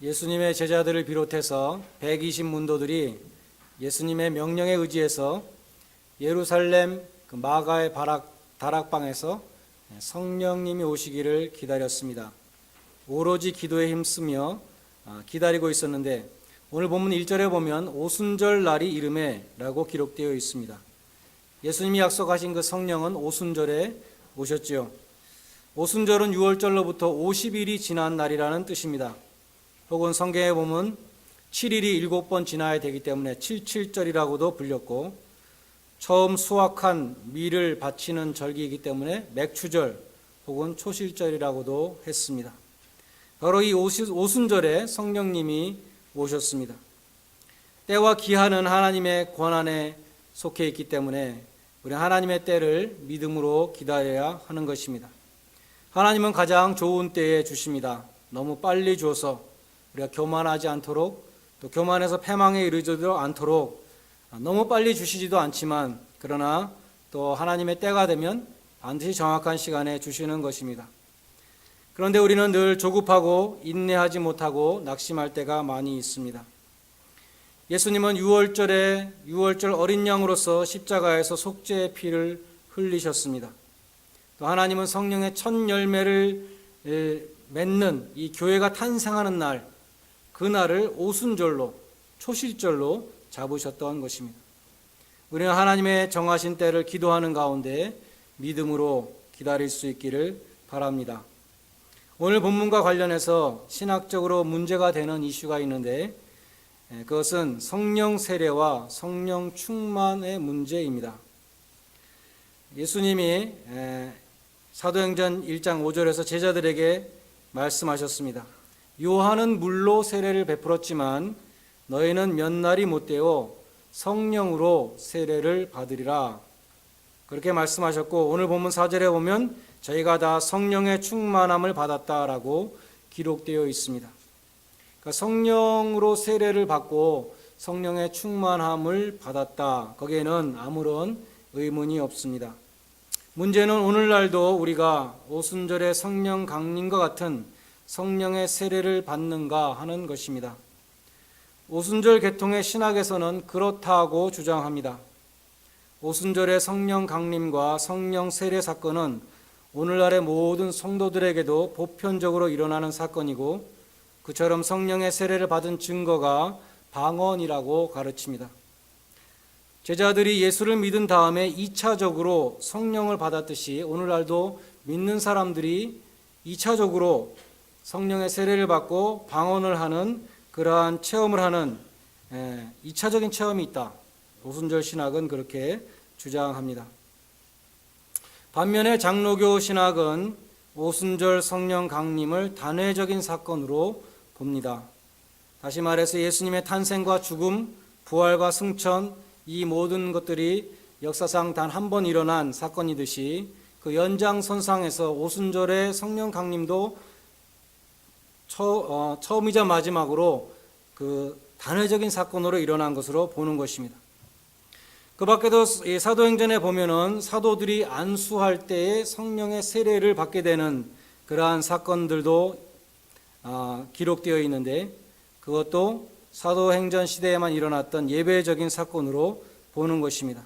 예수님의 제자들을 비롯해서 120문도들이 예수님의 명령에 의지해서 예루살렘 마가의 다락방에서 성령님이 오시기를 기다렸습니다. 오로지 기도에 힘쓰며 기다리고 있었는데, 오늘 본문 1절에 보면 오순절 날이 이르매 라고 기록되어 있습니다. 예수님이 약속하신 그 성령은 오순절에 오셨지요. 오순절은 6월절로부터 50일이 지난 날이라는 뜻입니다. 혹은 성경에 보면 7일이 7번 지나야 되기 때문에 77절이라고도 불렸고, 처음 수확한 밀을 바치는 절기이기 때문에 맥추절 혹은 초실절이라고도 했습니다. 바로 이 오순절에 성령님이 오셨습니다. 때와 기한은 하나님의 권한에 속해 있기 때문에 우리 하나님의 때를 믿음으로 기다려야 하는 것입니다. 하나님은 가장 좋은 때에 주십니다. 너무 빨리 줘서 우리가 교만하지 않도록, 또 교만해서 패망에 이르지도 않도록 너무 빨리 주시지도 않지만, 그러나 또 하나님의 때가 되면 반드시 정확한 시간에 주시는 것입니다. 그런데 우리는 늘 조급하고 인내하지 못하고 낙심할 때가 많이 있습니다. 예수님은 6월절 어린 양으로서 십자가에서 속죄의 피를 흘리셨습니다. 또 하나님은 성령의 첫 열매를 맺는 이 교회가 탄생하는 날, 그날을 오순절로, 초실절로 잡으셨던 것입니다. 우리는 하나님의 정하신 때를 기도하는 가운데 믿음으로 기다릴 수 있기를 바랍니다. 오늘 본문과 관련해서 신학적으로 문제가 되는 이슈가 있는데, 그것은 성령 세례와 성령 충만의 문제입니다. 예수님이 사도행전 1장 5절에서 제자들에게 말씀하셨습니다. 요한은 물로 세례를 베풀었지만 너희는 몇 날이 못되어 성령으로 세례를 받으리라. 그렇게 말씀하셨고, 오늘 본문 4절에 보면 저희가 다 성령의 충만함을 받았다라고 기록되어 있습니다. 그러니까 성령으로 세례를 받고 성령의 충만함을 받았다. 거기에는 아무런 의문이 없습니다. 문제는 오늘날도 우리가 오순절의 성령 강림과 같은 성령의 세례를 받는가 하는 것입니다. 오순절 계통의 신학에서는 그렇다고 주장합니다. 오순절의 성령 강림과 성령 세례 사건은 오늘날의 모든 성도들에게도 보편적으로 일어나는 사건이고, 그처럼 성령의 세례를 받은 증거가 방언이라고 가르칩니다. 제자들이 예수를 믿은 다음에 2차적으로 성령을 받았듯이 오늘날도 믿는 사람들이 2차적으로 성령의 세례를 받고 방언을 하는 그러한 체험을 하는 2차적인 체험이 있다. 오순절 신학은 그렇게 주장합니다. 반면에 장로교 신학은 오순절 성령 강림을 단회적인 사건으로 봅니다. 다시 말해서 예수님의 탄생과 죽음, 부활과 승천, 이 모든 것들이 역사상 단 한 번 일어난 사건이듯이 그 연장선상에서 오순절의 성령 강림도 처음이자 마지막으로 그 단회적인 사건으로 일어난 것으로 보는 것입니다. 그 밖에도 사도행전에 보면은 사도들이 안수할 때에 성령의 세례를 받게 되는 그러한 사건들도 기록되어 있는데, 그것도 사도행전 시대에만 일어났던 예배적인 사건으로 보는 것입니다.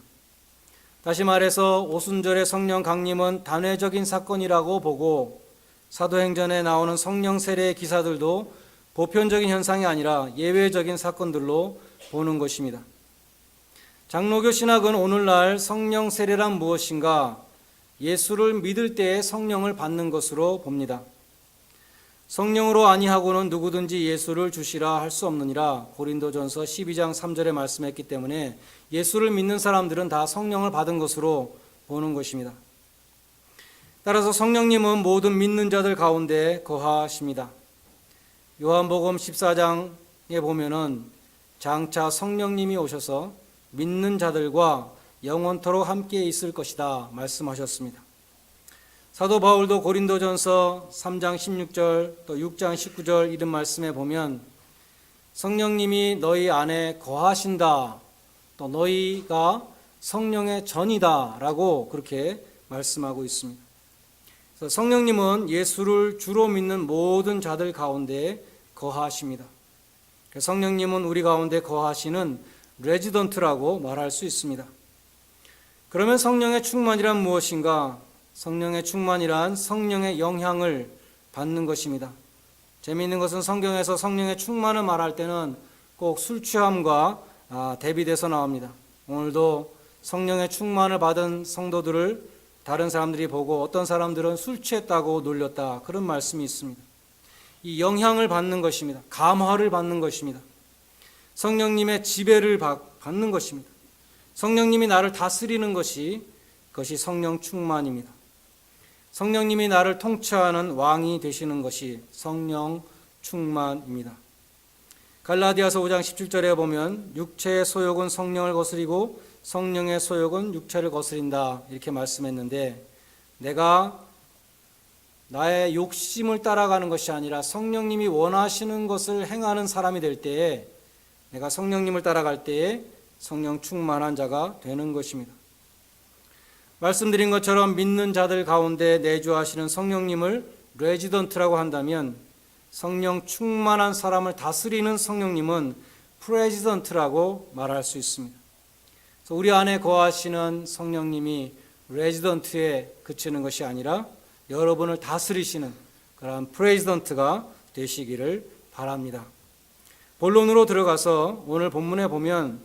다시 말해서 오순절의 성령 강림은 단회적인 사건이라고 보고, 사도행전에 나오는 성령 세례의 기사들도 보편적인 현상이 아니라 예외적인 사건들로 보는 것입니다. 장로교 신학은 오늘날 성령 세례란 무엇인가, 예수를 믿을 때에 성령을 받는 것으로 봅니다. 성령으로 아니하고는 누구든지 예수를 주시라 할 수 없느니라 고린도전서 12장 3절에 말씀했기 때문에 예수를 믿는 사람들은 다 성령을 받은 것으로 보는 것입니다. 따라서 성령님은 모든 믿는 자들 가운데 거하십니다. 요한복음 14장에 보면은 장차 성령님이 오셔서 믿는 자들과 영원토록 함께 있을 것이다 말씀하셨습니다. 사도 바울도 고린도전서 3장 16절 또 6장 19절 이런 말씀에 보면 성령님이 너희 안에 거하신다, 또 너희가 성령의 전이다 라고 그렇게 말씀하고 있습니다. 그래서 성령님은 예수를 주로 믿는 모든 자들 가운데 거하십니다. 성령님은 우리 가운데 거하시는 레지던트라고 말할 수 있습니다. 그러면 성령의 충만이란 무엇인가? 성령의 충만이란 성령의 영향을 받는 것입니다. 재미있는 것은 성경에서 성령의 충만을 말할 때는 꼭 술 취함과 대비돼서 나옵니다. 오늘도 성령의 충만을 받은 성도들을 다른 사람들이 보고 어떤 사람들은 술 취했다고 놀렸다, 그런 말씀이 있습니다. 이 영향을 받는 것입니다. 감화를 받는 것입니다. 성령님의 지배를 받는 것입니다. 성령님이 나를 다스리는 그것이 성령 충만입니다. 성령님이 나를 통치하는 왕이 되시는 것이 성령 충만입니다. 갈라디아서 5장 17절에 보면 육체의 소욕은 성령을 거스리고 성령의 소욕은 육체를 거스린다, 이렇게 말씀했는데, 내가 나의 욕심을 따라가는 것이 아니라 성령님이 원하시는 것을 행하는 사람이 될 때에, 내가 성령님을 따라갈 때에 성령 충만한 자가 되는 것입니다. 말씀드린 것처럼 믿는 자들 가운데 내주하시는 성령님을 레지던트라고 한다면, 성령 충만한 사람을 다스리는 성령님은 프레지던트라고 말할 수 있습니다. 그래서 우리 안에 거하시는 성령님이 레지던트에 그치는 것이 아니라 여러분을 다스리시는 그런 프레지던트가 되시기를 바랍니다. 본론으로 들어가서 오늘 본문에 보면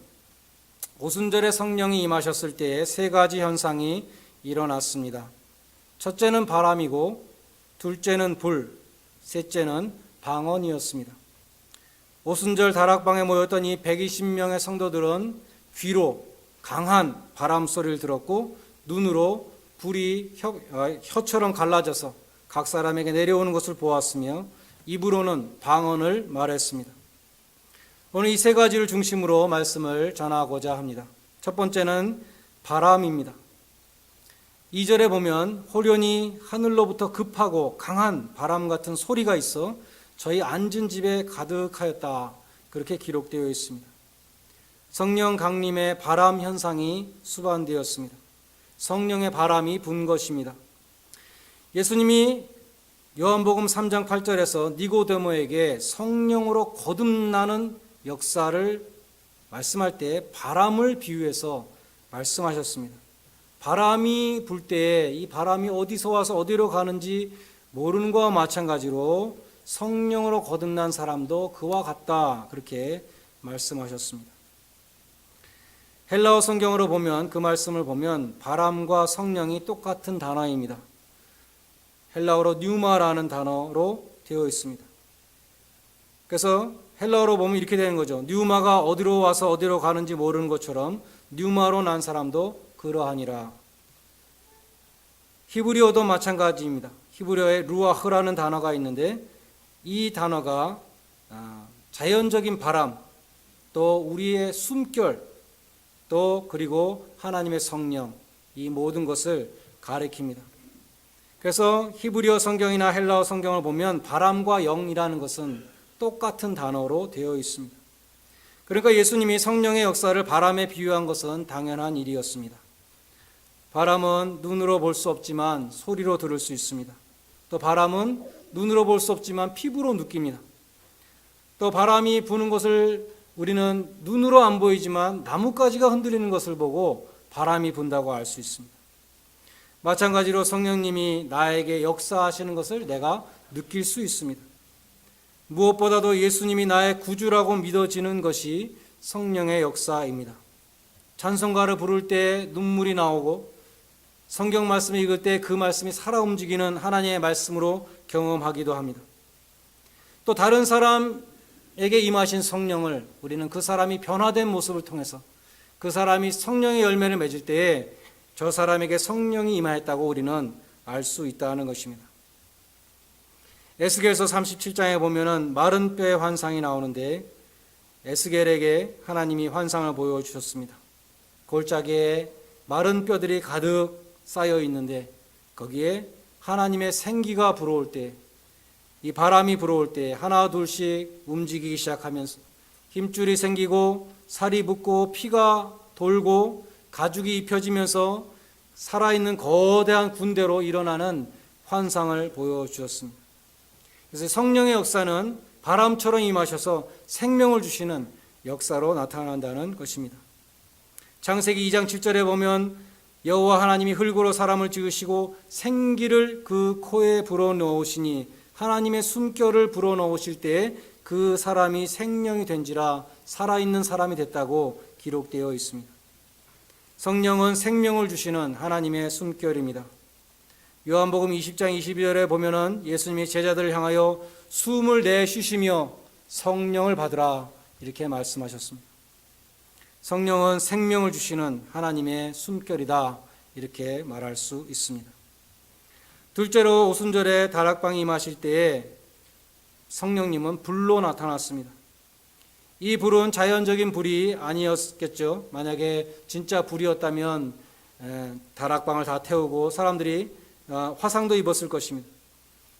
오순절에 성령이 임하셨을 때에 세 가지 현상이 일어났습니다. 첫째는 바람이고, 둘째는 불, 셋째는 방언이었습니다. 오순절 다락방에 모였던 이 120명의 성도들은 귀로 강한 바람 소리를 들었고, 눈으로 불이 혀처럼 갈라져서 각 사람에게 내려오는 것을 보았으며, 입으로는 방언을 말했습니다. 오늘 이 세 가지를 중심으로 말씀을 전하고자 합니다. 첫 번째는 바람입니다. 2절에 보면 호련히 하늘로부터 급하고 강한 바람 같은 소리가 있어 저희 앉은 집에 가득하였다, 그렇게 기록되어 있습니다. 성령 강림의 바람 현상이 수반되었습니다. 성령의 바람이 분 것입니다. 예수님이 요한복음 3장 8절에서 니고데모에게 성령으로 거듭나는 역사를 말씀할 때 바람을 비유해서 말씀하셨습니다. 바람이 불 때 이 바람이 어디서 와서 어디로 가는지 모르는 것과 마찬가지로 성령으로 거듭난 사람도 그와 같다, 그렇게 말씀하셨습니다. 헬라어 성경으로 보면, 그 말씀을 보면 바람과 성령이 똑같은 단어입니다. 헬라어로 뉴마라는 단어로 되어 있습니다. 그래서 헬라어로 보면 이렇게 되는 거죠. 뉴마가 어디로 와서 어디로 가는지 모르는 것처럼 뉴마로 난 사람도 그러하니라. 히브리어도 마찬가지입니다. 히브리어에 루아흐라는 단어가 있는데, 이 단어가 자연적인 바람, 또 우리의 숨결, 또 그리고 하나님의 성령, 이 모든 것을 가리킵니다. 그래서 히브리어 성경이나 헬라어 성경을 보면 바람과 영이라는 것은 똑같은 단어로 되어 있습니다. 그러니까 예수님이 성령의 역사를 바람에 비유한 것은 당연한 일이었습니다. 바람은 눈으로 볼 수 없지만 소리로 들을 수 있습니다. 또 바람은 눈으로 볼 수 없지만 피부로 느낍니다. 또 바람이 부는 것을 우리는 눈으로 안 보이지만 나뭇가지가 흔들리는 것을 보고 바람이 분다고 알 수 있습니다. 마찬가지로 성령님이 나에게 역사하시는 것을 내가 느낄 수 있습니다. 무엇보다도 예수님이 나의 구주라고 믿어지는 것이 성령의 역사입니다. 찬송가를 부를 때 눈물이 나오고, 성경 말씀을 읽을 때 그 말씀이 살아 움직이는 하나님의 말씀으로 경험하기도 합니다. 또 다른 사람에게 임하신 성령을 우리는 그 사람이 변화된 모습을 통해서, 그 사람이 성령의 열매를 맺을 때에 저 사람에게 성령이 임하였다고 우리는 알 수 있다는 것입니다. 에스겔서 37장에 보면은 마른 뼈의 환상이 나오는데, 에스겔에게 하나님이 환상을 보여주셨습니다. 골짜기에 마른 뼈들이 가득 쌓여 있는데, 거기에 하나님의 생기가 불어올 때, 이 바람이 불어올 때 하나 둘씩 움직이기 시작하면서 힘줄이 생기고 살이 붙고 피가 돌고 가죽이 입혀지면서 살아있는 거대한 군대로 일어나는 환상을 보여주었습니다. 그래서 성령의 역사는 바람처럼 임하셔서 생명을 주시는 역사로 나타난다는 것입니다. 창세기 2장 7절에 보면 여호와 하나님이 흙으로 사람을 지으시고 생기를 그 코에 불어넣으시니 하나님의 숨결을 불어넣으실 때에 그 사람이 생명이 된지라 살아있는 사람이 됐다고 기록되어 있습니다. 성령은 생명을 주시는 하나님의 숨결입니다. 요한복음 20장 22절에 보면은 예수님이 제자들을 향하여 숨을 내쉬시며 성령을 받으라 이렇게 말씀하셨습니다. 성령은 생명을 주시는 하나님의 숨결이다 이렇게 말할 수 있습니다. 둘째로 오순절에 다락방이 임하실 때에 성령님은 불로 나타났습니다. 이 불은 자연적인 불이 아니었겠죠. 만약에 진짜 불이었다면 다락방을 다 태우고 사람들이 화상도 입었을 것입니다.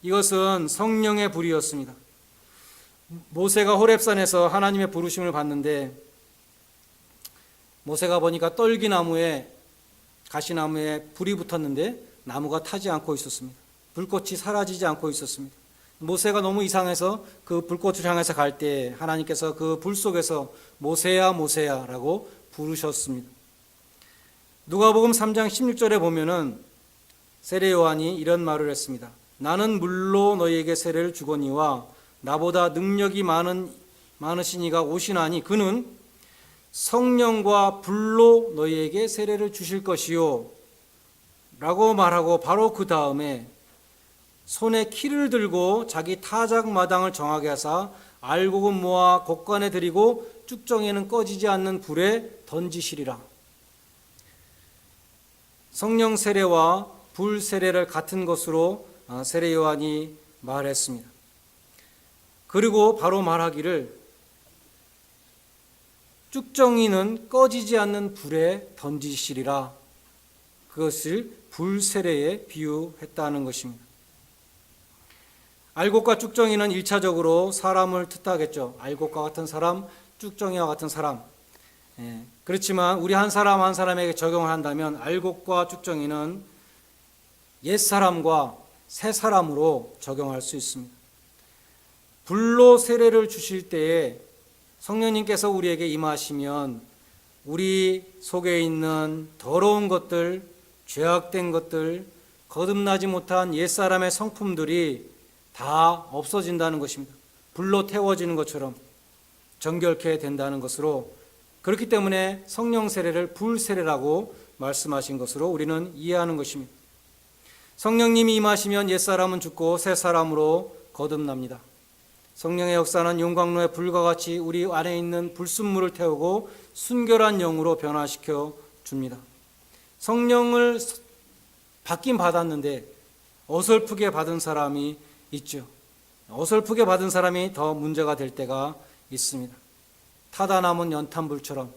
이것은 성령의 불이었습니다. 모세가 호렙산에서 하나님의 부르심을 받는데 모세가 보니까 떨기나무에 가시나무에 불이 붙었는데 나무가 타지 않고 있었습니다. 불꽃이 사라지지 않고 있었습니다. 모세가 너무 이상해서 그 불꽃을 향해서 갈 때 하나님께서 그 불 속에서 모세야 모세야 라고 부르셨습니다. 누가복음 3장 16절에 보면은 세례 요한이 이런 말을 했습니다. 나는 물로 너희에게 세례를 주거니와 나보다 능력이 많으신 이가 오시나니 그는 성령과 불로 너희에게 세례를 주실 것이요 라고 말하고 바로 그 다음에 손에 키를 들고 자기 타작마당을 정하게 하사 알곡은 모아 곡간에 들이고 쭉정에는 꺼지지 않는 불에 던지시리라. 성령 세례와 불 세례를 같은 것으로 세례 요한이 말했습니다. 그리고 바로 말하기를 쭉정이는 꺼지지 않는 불에 던지시리라. 그것을 불 세례에 비유했다는 것입니다. 알곡과 쭉정이는 1차적으로 사람을 뜻하겠죠. 알곡과 같은 사람, 쭉정이와 같은 사람. 그렇지만 우리 한 사람 한 사람에게 적용을 한다면 알곡과 쭉정이는 옛사람과 새사람으로 적용할 수 있습니다. 불로 세례를 주실 때에 성령님께서 우리에게 임하시면 우리 속에 있는 더러운 것들, 죄악된 것들, 거듭나지 못한 옛사람의 성품들이 다 없어진다는 것입니다. 불로 태워지는 것처럼 정결케 된다는 것으로, 그렇기 때문에 성령 세례를 불 세례라고 말씀하신 것으로 우리는 이해하는 것입니다. 성령님이 임하시면 옛사람은 죽고 새사람으로 거듭납니다. 성령의 역사는 용광로의 불과 같이 우리 안에 있는 불순물을 태우고 순결한 영으로 변화시켜 줍니다. 성령을 받긴 받았는데 어설프게 받은 사람이 있죠. 어설프게 받은 사람이 더 문제가 될 때가 있습니다. 타다 남은 연탄불처럼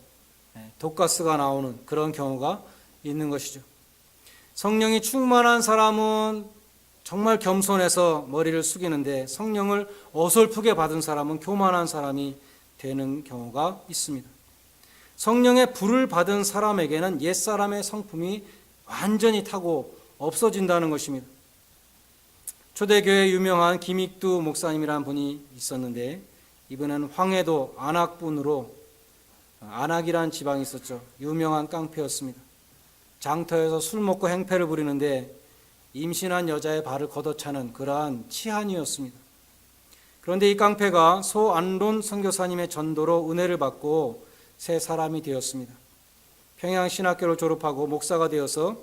독가스가 나오는 그런 경우가 있는 것이죠. 성령이 충만한 사람은 정말 겸손해서 머리를 숙이는데 성령을 어설프게 받은 사람은 교만한 사람이 되는 경우가 있습니다. 성령의 불을 받은 사람에게는 옛사람의 성품이 완전히 타고 없어진다는 것입니다. 초대교회 유명한 김익두 목사님이라는 분이 있었는데 이분은 황해도 안악분으로, 안악이라는 지방이 있었죠. 유명한 깡패였습니다. 장터에서 술 먹고 행패를 부리는데 임신한 여자의 발을 걷어차는 그러한 치한이었습니다. 그런데 이 깡패가 소안론 선교사님의 전도로 은혜를 받고 새 사람이 되었습니다. 평양신학교를 졸업하고 목사가 되어서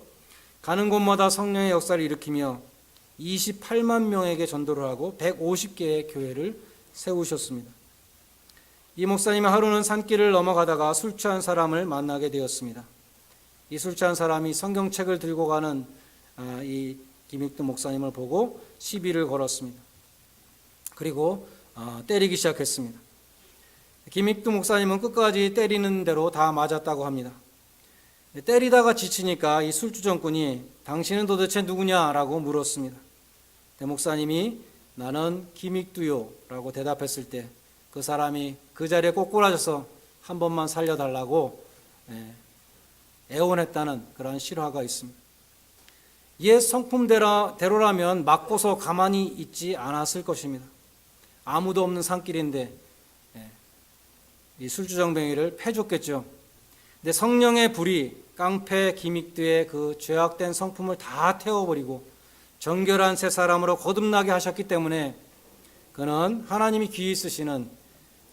가는 곳마다 성령의 역사를 일으키며 28만 명에게 전도를 하고 150개의 교회를 세우셨습니다. 이 목사님은 하루는 산길을 넘어가다가 술 취한 사람을 만나게 되었습니다. 이 술 취한 사람이 성경책을 들고 가는 이 김익두 목사님을 보고 시비를 걸었습니다. 그리고 때리기 시작했습니다. 김익두 목사님은 끝까지 때리는 대로 다 맞았다고 합니다. 때리다가 지치니까 이 술주정꾼이 당신은 도대체 누구냐라고 물었습니다. 목사님이 나는 김익두요 라고 대답했을 때 그 사람이 그 자리에 꼬꾸라져서 한 번만 살려달라고 애원했다는 그런 실화가 있습니다. 옛 성품대로라면 맞고서 가만히 있지 않았을 것입니다. 아무도 없는 산길인데 이 술주정뱅이를 패줬겠죠. 근데 성령의 불이 깡패 기믹드의 그 죄악된 성품을 다 태워버리고 정결한 새 사람으로 거듭나게 하셨기 때문에 그는 하나님이 귀히 쓰시는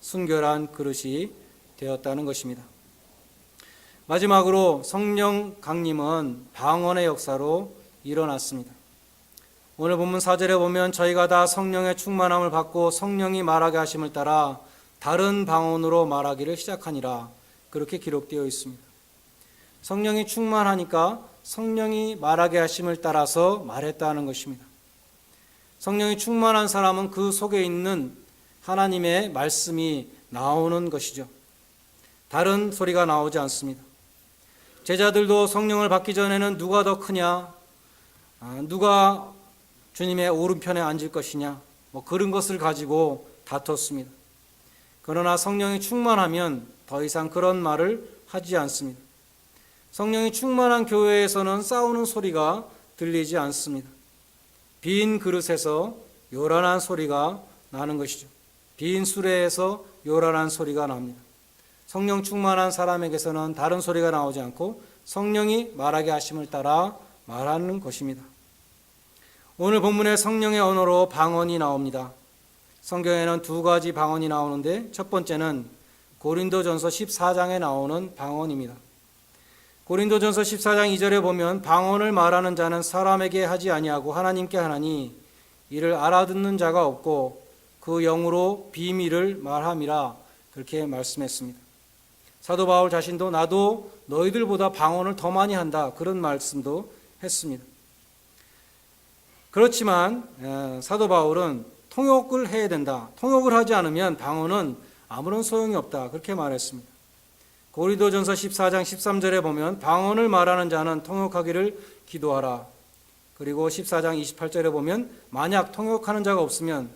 순결한 그릇이 되었다는 것입니다. 마지막으로 성령 강림은 방언의 역사로 일어났습니다. 오늘 본문 4절에 보면 저희가 다 성령의 충만함을 받고 성령이 말하게 하심을 따라 다른 방언으로 말하기를 시작하니라, 그렇게 기록되어 있습니다. 성령이 충만하니까 성령이 말하게 하심을 따라서 말했다는 것입니다. 성령이 충만한 사람은 그 속에 있는 하나님의 말씀이 나오는 것이죠. 다른 소리가 나오지 않습니다. 제자들도 성령을 받기 전에는 누가 더 크냐, 누가 주님의 오른편에 앉을 것이냐, 그런 것을 가지고 다퉜습니다. 그러나 성령이 충만하면 더 이상 그런 말을 하지 않습니다. 성령이 충만한 교회에서는 싸우는 소리가 들리지 않습니다. 빈 그릇에서 요란한 소리가 나는 것이죠. 빈 수레에서 요란한 소리가 납니다. 성령 충만한 사람에게서는 다른 소리가 나오지 않고 성령이 말하게 하심을 따라 말하는 것입니다. 오늘 본문에 성령의 언어로 방언이 나옵니다. 성경에는 두 가지 방언이 나오는데 첫 번째는 고린도전서 14장에 나오는 방언입니다. 고린도전서 14장 2절에 보면 방언을 말하는 자는 사람에게 하지 아니하고 하나님께 하나니 이를 알아듣는 자가 없고 그 영으로 비밀을 말함이라, 그렇게 말씀했습니다. 사도 바울 자신도 나도 너희들보다 방언을 더 많이 한다, 그런 말씀도 했습니다. 그렇지만 사도 바울은 통역을 해야 된다, 통역을 하지 않으면 방언은 아무런 소용이 없다, 그렇게 말했습니다. 고린도전서 14장 13절에 보면 방언을 말하는 자는 통역하기를 기도하라. 그리고 14장 28절에 보면 만약 통역하는 자가 없으면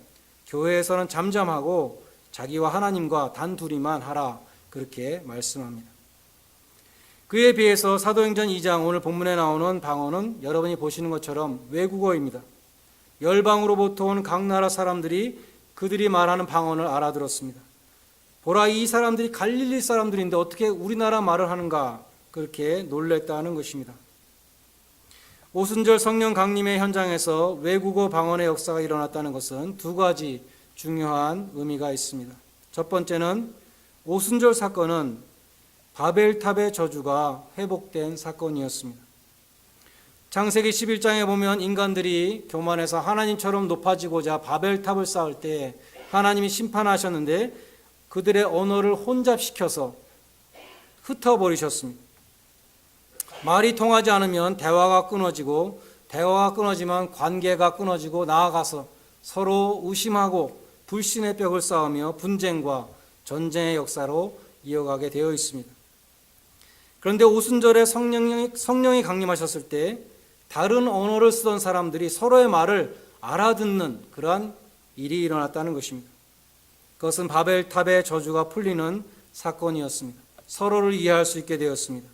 교회에서는 잠잠하고 자기와 하나님과 단둘이만 하라, 그렇게 말씀합니다. 그에 비해서 사도행전 2장 오늘 본문에 나오는 방언은 여러분이 보시는 것처럼 외국어입니다. 열방으로부터 온 각 나라 사람들이 그들이 말하는 방언을 알아들었습니다. 보라, 이 사람들이 갈릴리 사람들인데 어떻게 우리나라 말을 하는가, 그렇게 놀랬다는 것입니다. 오순절 성령 강림의 현장에서 외국어 방언의 역사가 일어났다는 것은 두 가지 중요한 의미가 있습니다. 첫 번째는 오순절 사건은 바벨탑의 저주가 회복된 사건이었습니다. 창세기 11장에 보면 인간들이 교만해서 하나님처럼 높아지고자 바벨탑을 쌓을 때 하나님이 심판하셨는데 그들의 언어를 혼잡시켜서 흩어버리셨습니다. 말이 통하지 않으면 대화가 끊어지고, 대화가 끊어지면 관계가 끊어지고, 나아가서 서로 의심하고 불신의 벽을 쌓으며 분쟁과 전쟁의 역사로 이어가게 되어 있습니다. 그런데 오순절에 성령이 강림하셨을 때 다른 언어를 쓰던 사람들이 서로의 말을 알아듣는 그러한 일이 일어났다는 것입니다. 그것은 바벨탑의 저주가 풀리는 사건이었습니다. 서로를 이해할 수 있게 되었습니다.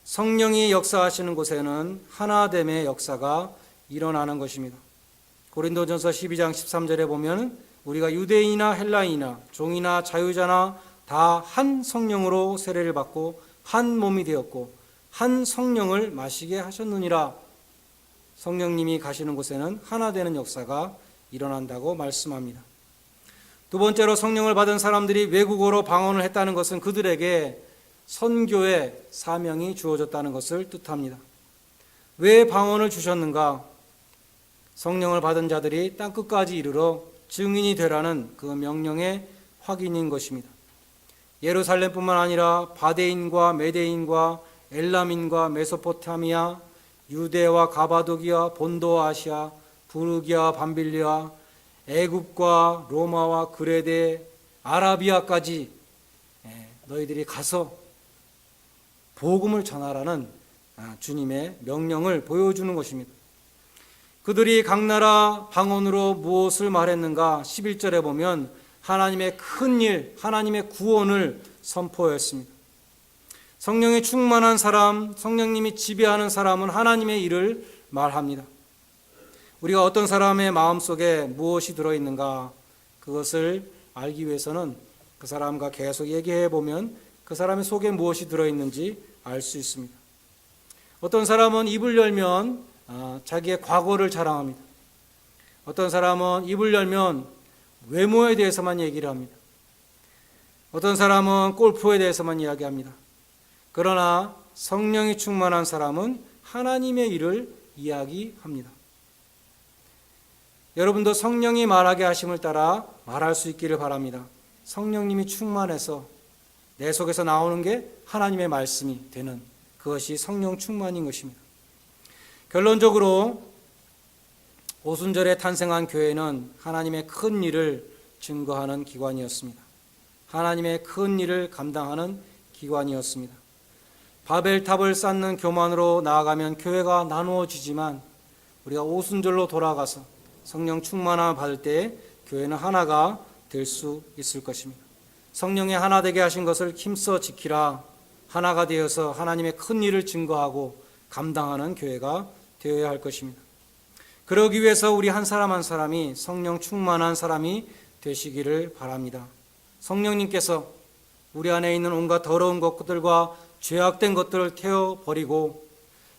성령이 역사하시는 곳에는 하나됨의 역사가 일어나는 것입니다. 고린도전서 12장 13절에 보면 우리가 유대인이나 헬라인이나 종이나 자유자나 다 한 성령으로 세례를 받고 한 몸이 되었고 한 성령을 마시게 하셨느니라. 성령님이 가시는 곳에는 하나 되는 역사가 일어난다고 말씀합니다. 두 번째로 성령을 받은 사람들이 외국어로 방언을 했다는 것은 그들에게 선교의 사명이 주어졌다는 것을 뜻합니다. 왜 방언을 주셨는가? 성령을 받은 자들이 땅끝까지 이르러 증인이 되라는 그 명령의 확인인 것입니다. 예루살렘뿐만 아니라 바데인과 메데인과 엘람인과 메소포타미아, 유대와 가바도기아, 본도 아시아, 부르기아, 밤빌리아, 애굽과 로마와 그레데, 아라비아까지 너희들이 가서 복음을 전하라는 주님의 명령을 보여주는 것입니다. 그들이 각 나라 방언으로 무엇을 말했는가? 11절에 보면 하나님의 큰 일, 하나님의 구원을 선포했습니다. 성령이 충만한 사람, 성령님이 지배하는 사람은 하나님의 일을 말합니다. 우리가 어떤 사람의 마음속에 무엇이 들어있는가? 그것을 알기 위해서는 그 사람과 계속 얘기해 보면 그 사람의 속에 무엇이 들어있는지 알 수 있습니다. 어떤 사람은 입을 열면 자기의 과거를 자랑합니다. 어떤 사람은 입을 열면 외모에 대해서만 얘기를 합니다. 어떤 사람은 골프에 대해서만 이야기합니다. 그러나 성령이 충만한 사람은 하나님의 일을 이야기합니다. 여러분도 성령이 말하게 하심을 따라 말할 수 있기를 바랍니다. 성령님이 충만해서 내 속에서 나오는 게 하나님의 말씀이 되는 그것이 성령 충만인 것입니다. 결론적으로 오순절에 탄생한 교회는 하나님의 큰 일을 증거하는 기관이었습니다. 하나님의 큰 일을 감당하는 기관이었습니다. 바벨탑을 쌓는 교만으로 나아가면 교회가 나누어지지만 우리가 오순절로 돌아가서 성령 충만함을 받을 때 교회는 하나가 될 수 있을 것입니다. 성령의 하나 되게 하신 것을 힘써 지키라. 하나가 되어서 하나님의 큰 일을 증거하고 감당하는 교회가 되어야 할 것입니다. 그러기 위해서 우리 한 사람 한 사람이 성령 충만한 사람이 되시기를 바랍니다. 성령님께서 우리 안에 있는 온갖 더러운 것들과 죄악된 것들을 태워버리고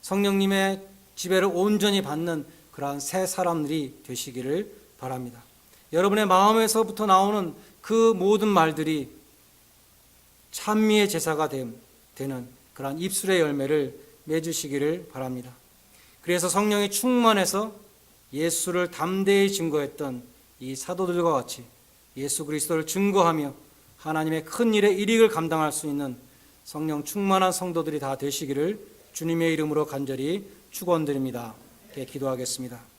성령님의 지배를 온전히 받는 그러한 새 사람들이 되시기를 바랍니다. 여러분의 마음에서부터 나오는 그 모든 말들이 찬미의 제사가 되는 그러한 입술의 열매를 맺으시기를 바랍니다. 그래서 성령이 충만해서 예수를 담대히 증거했던 이 사도들과 같이 예수 그리스도를 증거하며 하나님의 큰 일의 일익을 감당할 수 있는 성령 충만한 성도들이 다 되시기를 주님의 이름으로 간절히 축원드립니다. 기도하겠습니다.